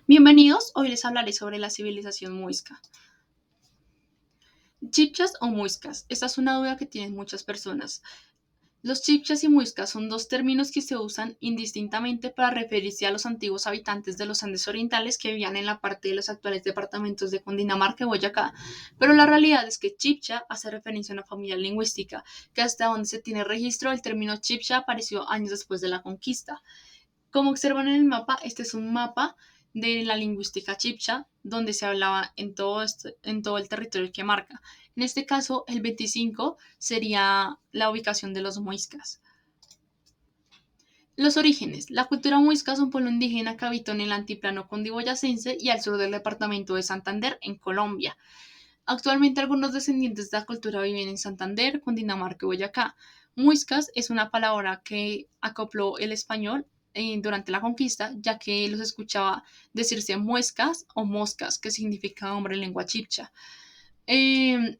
Bienvenidos, hoy les hablaré sobre la civilización muisca. Chibchas o muiscas, esta es una duda que tienen muchas personas. Los chibchas y muiscas son dos términos que se usan indistintamente para referirse a los antiguos habitantes de los Andes orientales que vivían en la parte de los actuales departamentos de Cundinamarca y Boyacá, pero la realidad es que chibcha hace referencia a una familia lingüística, que hasta donde se tiene registro el término chibcha apareció años después de la conquista. Como observan en el mapa, este es un mapa de la lingüística chibcha, donde se hablaba en todo el territorio que marca. En este caso, el 25 sería la ubicación de los muiscas. Los orígenes. La cultura muisca es un pueblo indígena que habitó en el altiplano cundiboyacense y al sur del departamento de Santander, en Colombia. Actualmente algunos descendientes de la cultura viven en Santander, Cundinamarca y Boyacá. Muiscas es una palabra que acopló el español durante la conquista, ya que los escuchaba decirse muescas o moscas, que significa hombre en lengua chibcha. Eh,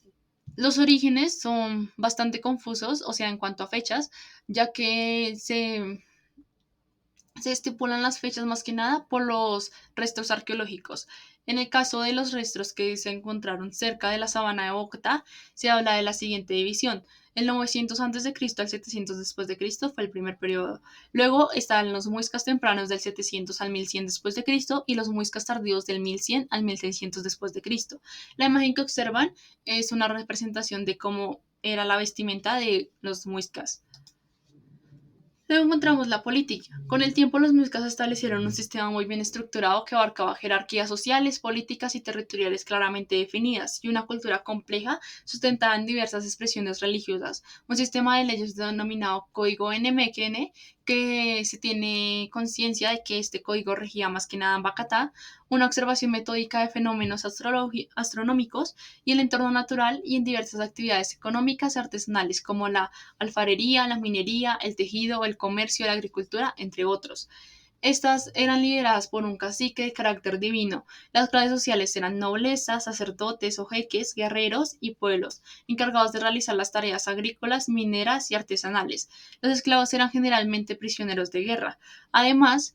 los orígenes son bastante confusos, o sea, en cuanto a fechas, ya que se estipulan las fechas más que nada por los restos arqueológicos. En el caso de los restos que se encontraron cerca de la sabana de Bogotá, se habla de la siguiente división. El 900 a.C. al 700 después de Cristo fue el primer periodo. Luego están los muiscas tempranos del 700 al 1100 después de Cristo y los muiscas tardíos del 1100 al 1600 después de Cristo. La imagen que observan es una representación de cómo era la vestimenta de los muiscas. Luego encontramos la política. Con el tiempo los muiscas establecieron un sistema muy bien estructurado que abarcaba jerarquías sociales, políticas y territoriales claramente definidas y una cultura compleja sustentada en diversas expresiones religiosas. Un sistema de leyes denominado Código NMQN que se tiene conciencia de que este código regía más que nada en Bacatá, una observación metódica de fenómenos astronómicos y el entorno natural y en diversas actividades económicas y artesanales como la alfarería, la minería, el tejido, el comercio, la agricultura, entre otros. Estas eran lideradas por un cacique de carácter divino. Las clases sociales eran nobleza, sacerdotes o jeques, guerreros y pueblos, encargados de realizar las tareas agrícolas, mineras y artesanales. Los esclavos eran generalmente prisioneros de guerra. Además,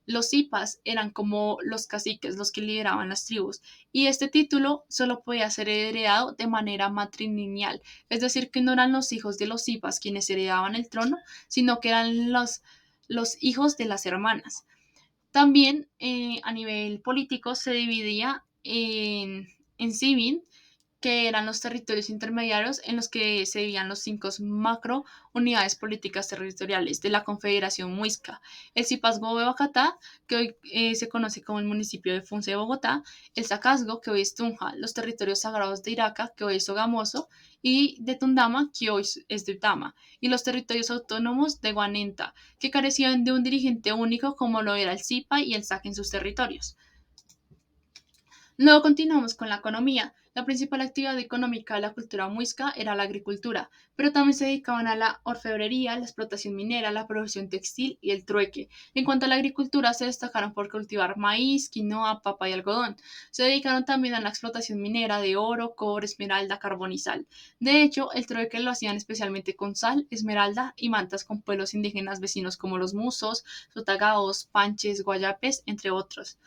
los zipas eran como los caciques, los que lideraban las tribus, y este título solo podía ser heredado de manera matrilineal, es decir, que no eran los hijos de los zipas quienes heredaban el trono, sino que eran los hijos de las hermanas. También a nivel político se dividía en civil, que eran los territorios intermediarios en los que se vivían los cinco macro unidades políticas territoriales de la Confederación Muisca. El Cipazgo de Bogotá, que hoy se conoce como el municipio de Funce de Bogotá, el Zacazgo, que hoy es Tunja, los territorios sagrados de Iraca, que hoy es Sogamoso, y de Tundama, que hoy es de Utama, y los territorios autónomos de Guanenta, que carecían de un dirigente único como lo era el Zipa y el SAC en sus territorios. Luego continuamos con la economía. La principal actividad económica de la cultura muisca era la agricultura, pero también se dedicaban a la orfebrería, la explotación minera, la producción textil y el trueque. En cuanto a la agricultura, se destacaron por cultivar maíz, quinoa, papa y algodón. Se dedicaron también a la explotación minera de oro, cobre, esmeralda, carbón y sal. De hecho, el trueque lo hacían especialmente con sal, esmeralda y mantas con pueblos indígenas vecinos como los musos, sotagaos, panches, guayapes, entre otros.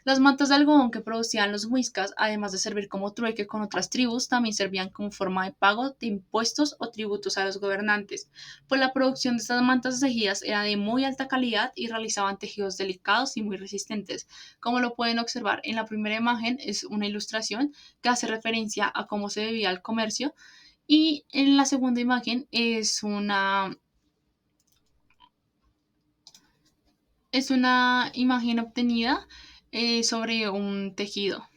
Las mantas de algodón que producían los muiscas, además de servir como trueque con otras tribus, también servían como forma de pago de impuestos o tributos a los gobernantes, pues la producción de estas mantas tejidas era de muy alta calidad y realizaban tejidos delicados y muy resistentes. Como lo pueden observar en la primera imagen, es una ilustración que hace referencia a cómo se vivía el comercio y en la segunda imagen es una imagen obtenida sobre un tejido.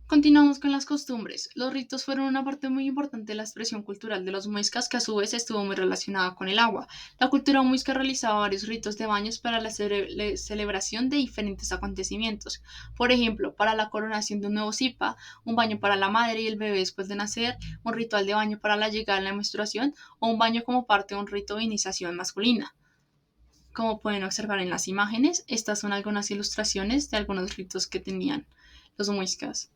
Continuamos con las costumbres. Los ritos fueron una parte muy importante de la expresión cultural de los muiscas, que a su vez estuvo muy relacionada con el agua. La cultura muisca realizaba varios ritos de baños para la celebración de diferentes acontecimientos. Por ejemplo, para la coronación de un nuevo zipa, un baño para la madre y el bebé después de nacer, un ritual de baño para la llegada de la menstruación o un baño como parte de un rito de iniciación masculina. Como pueden observar en las imágenes, estas son algunas ilustraciones de algunos ritos que tenían los muiscas.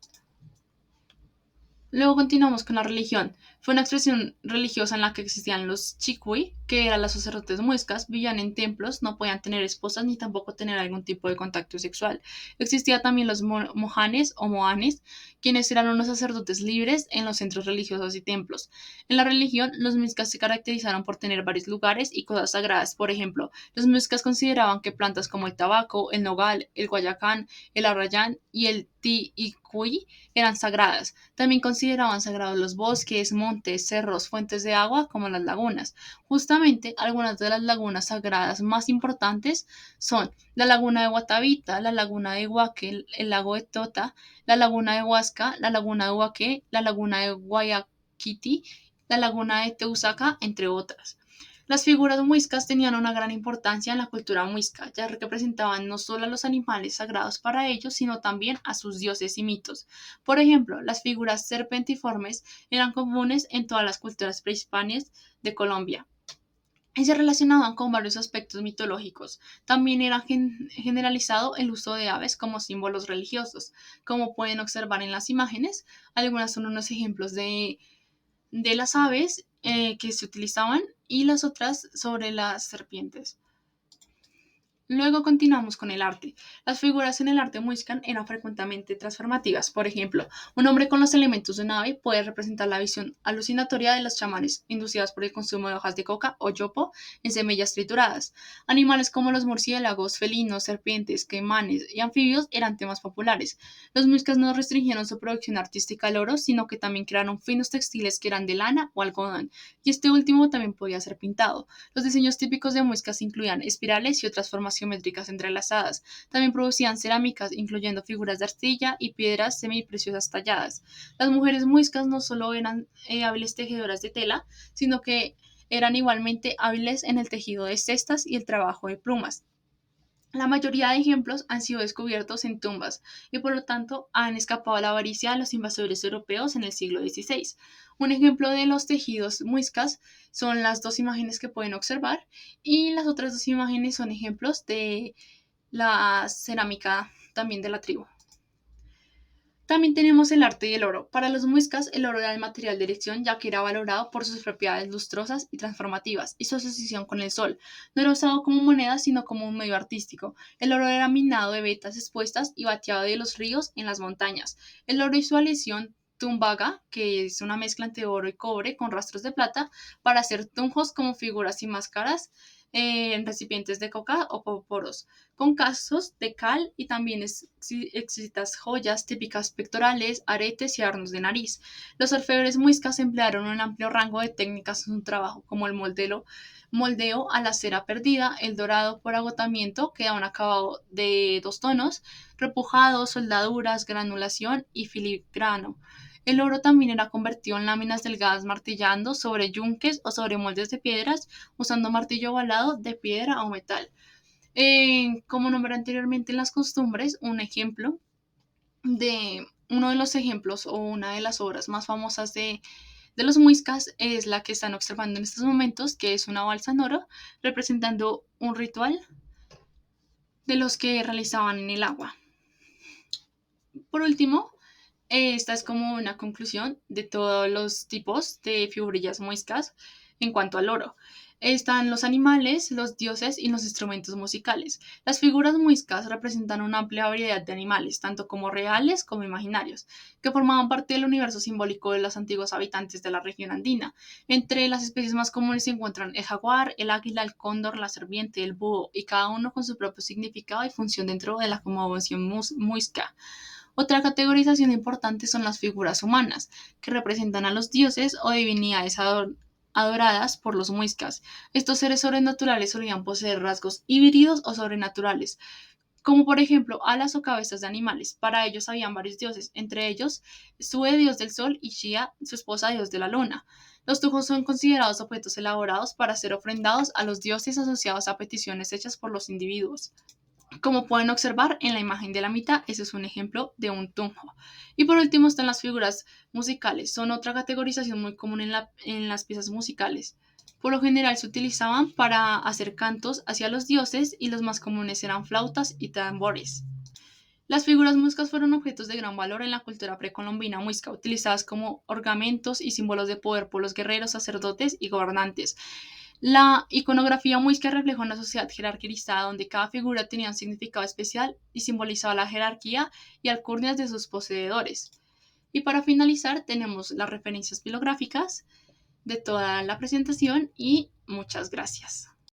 Luego continuamos con la religión. Fue una expresión religiosa en la que existían los chikui, que eran los sacerdotes muiscas, vivían en templos, no podían tener esposas ni tampoco tener algún tipo de contacto sexual. Existía también los mojanes o moanes, quienes eran unos sacerdotes libres en los centros religiosos y templos. En la religión, los muiscas se caracterizaron por tener varios lugares y cosas sagradas. Por ejemplo, los muiscas consideraban que plantas como el tabaco, el nogal, el guayacán, el arrayán y el tiicuy eran sagradas. También consideraban sagrados los bosques, montes, cerros, fuentes de agua, como las lagunas. Justamente, algunas de las lagunas sagradas más importantes son la laguna de Guatavita, la laguna de Huaque, el lago de Tota, la laguna de Huasca, la laguna de Huaque, la laguna de Guayaquiti, la laguna de Teusaca, entre otras. Las figuras muiscas tenían una gran importancia en la cultura muisca, ya que representaban no solo a los animales sagrados para ellos, sino también a sus dioses y mitos. Por ejemplo, las figuras serpentiformes eran comunes en todas las culturas prehispánicas de Colombia y se relacionaban con varios aspectos mitológicos. También era generalizado el uso de aves como símbolos religiosos. Como pueden observar en las imágenes, algunas son unos ejemplos de las aves que se utilizaban y las otras sobre las serpientes. Luego continuamos con el arte. Las figuras en el arte muiscan eran frecuentemente transformativas. Por ejemplo, un hombre con los elementos de un ave puede representar la visión alucinatoria de los chamanes, inducidas por el consumo de hojas de coca o yopo en semillas trituradas. Animales como los murciélagos, felinos, serpientes, caimanes y anfibios eran temas populares. Los muiscas no restringieron su producción artística al oro, sino que también crearon finos textiles que eran de lana o algodón, y este último también podía ser pintado. Los diseños típicos de muiscas incluían espirales y otras formas geométricas entrelazadas. También producían cerámicas, incluyendo figuras de arcilla y piedras semipreciosas talladas. Las mujeres muiscas no solo eran hábiles tejedoras de tela, sino que eran igualmente hábiles en el tejido de cestas y el trabajo de plumas. La mayoría de ejemplos han sido descubiertos en tumbas y por lo tanto han escapado a la avaricia de los invasores europeos en el siglo XVI. Un ejemplo de los tejidos muiscas son las dos imágenes que pueden observar y las otras dos imágenes son ejemplos de la cerámica también de la tribu. También tenemos el arte del oro. Para los muiscas, el oro era el material de elección ya que era valorado por sus propiedades lustrosas y transformativas y su asociación con el sol. No era usado como moneda, sino como un medio artístico. El oro era minado de vetas expuestas y bateado de los ríos en las montañas. El oro y su aleación tumbaga, que es una mezcla entre oro y cobre con rastros de plata, para hacer tunjos como figuras y máscaras en recipientes de coca o poros con casos de cal y también exquisitas joyas típicas pectorales, aretes y adornos de nariz. Los orfebres muiscas emplearon un amplio rango de técnicas en su trabajo, como el moldeo a la cera perdida, el dorado por agotamiento, que da un acabado de dos tonos, repujado, soldaduras, granulación y filigrano. El oro también era convertido en láminas delgadas martillando sobre yunques o sobre moldes de piedras usando martillo ovalado de piedra o metal. Como nombré anteriormente en las costumbres, un ejemplo de uno de los ejemplos o una de las obras más famosas de los muiscas es la que están observando en estos momentos, que es una balsa en oro representando un ritual de los que realizaban en el agua. Por último, esta es como una conclusión de todos los tipos de figurillas muiscas en cuanto al oro. Están los animales, los dioses y los instrumentos musicales. Las figuras muiscas representan una amplia variedad de animales, tanto como reales como imaginarios, que formaban parte del universo simbólico de los antiguos habitantes de la región andina. Entre las especies más comunes se encuentran el jaguar, el águila, el cóndor, la serpiente, el búho, y cada uno con su propio significado y función dentro de la cosmovisión muisca. Otra categorización importante son las figuras humanas, que representan a los dioses o divinidades adoradas por los muiscas. Estos seres sobrenaturales solían poseer rasgos híbridos o sobrenaturales, como por ejemplo alas o cabezas de animales. Para ellos habían varios dioses, entre ellos Sue, dios del sol, y Shia, su esposa, dios de la luna. Los tujos son considerados objetos elaborados para ser ofrendados a los dioses asociados a peticiones hechas por los individuos. Como pueden observar en la imagen de la mitad, ese es un ejemplo de un tunjo. Y por último están las figuras musicales. Son otra categorización muy común en las piezas musicales. Por lo general se utilizaban para hacer cantos hacia los dioses y los más comunes eran flautas y tambores. Las figuras muiscas fueron objetos de gran valor en la cultura precolombina muisca, utilizadas como ornamentos y símbolos de poder por los guerreros, sacerdotes y gobernantes. La iconografía muisca refleja una sociedad jerarquizada donde cada figura tenía un significado especial y simbolizaba la jerarquía y alcurnias de sus poseedores. Y para finalizar, tenemos las referencias bibliográficas de toda la presentación y muchas gracias.